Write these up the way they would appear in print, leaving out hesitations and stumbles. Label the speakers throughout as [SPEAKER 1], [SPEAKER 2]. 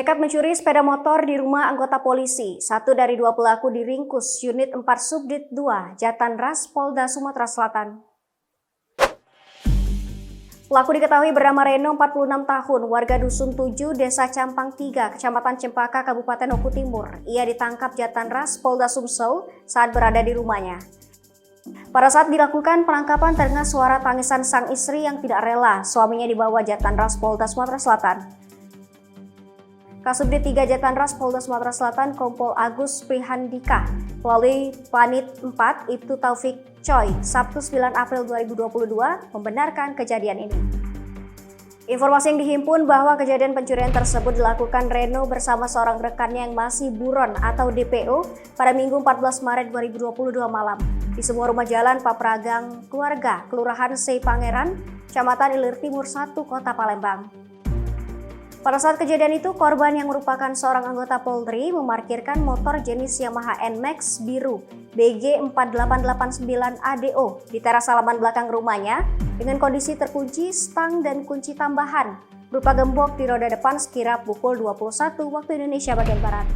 [SPEAKER 1] Nekat mencuri sepeda motor di rumah anggota polisi. Satu dari dua pelaku diringkus Unit 4 Subdit 2, Jatanras, Polda Sumatera Selatan. Pelaku diketahui bernama Reno, 46 tahun, warga Dusun 7, Desa Campang 3, Kecamatan Cempaka, Kabupaten Oku Timur. Ia ditangkap Jatanras, Polda Sumsel saat berada di rumahnya. Pada saat dilakukan penangkapan terdengar suara tangisan sang istri yang tidak rela suaminya dibawa Jatanras Polda Sumatera Selatan. Kasubdit 3 Jatanras Polda Sumatera Selatan Kompol Agus Prihandika melalui Panit 4 Ibtu Taufik Choi Sabtu 9 April 2022 membenarkan kejadian ini. Informasi yang dihimpun bahwa kejadian pencurian tersebut dilakukan Reno bersama seorang rekannya yang masih buron atau DPO pada Minggu 14 Maret 2022 malam di sebuah rumah jalan Papragang Keluarga, Kelurahan Sei Pangeran, Kecamatan Ilir Timur 1, Kota Palembang. Pada saat kejadian itu, korban yang merupakan seorang anggota Polri memarkirkan motor jenis Yamaha NMAX biru BG 4889 ADO di teras halaman belakang rumahnya dengan kondisi terkunci stang dan kunci tambahan berupa gembok di roda depan sekira pukul 21 waktu Indonesia bagian Barat.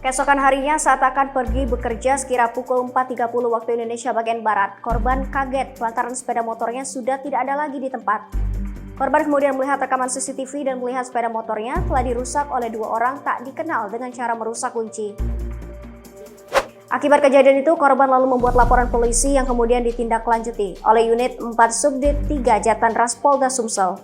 [SPEAKER 1] Keesokan harinya saat akan pergi bekerja sekira pukul 4.30 waktu Indonesia bagian Barat, korban kaget lantaran sepeda motornya sudah tidak ada lagi di tempat. Korban kemudian melihat rekaman CCTV dan melihat sepeda motornya telah dirusak oleh dua orang tak dikenal dengan cara merusak kunci. Akibat kejadian itu, korban lalu membuat laporan polisi yang kemudian ditindaklanjuti oleh Unit 4 Subdit 3 Jatanras Polda Sumsel.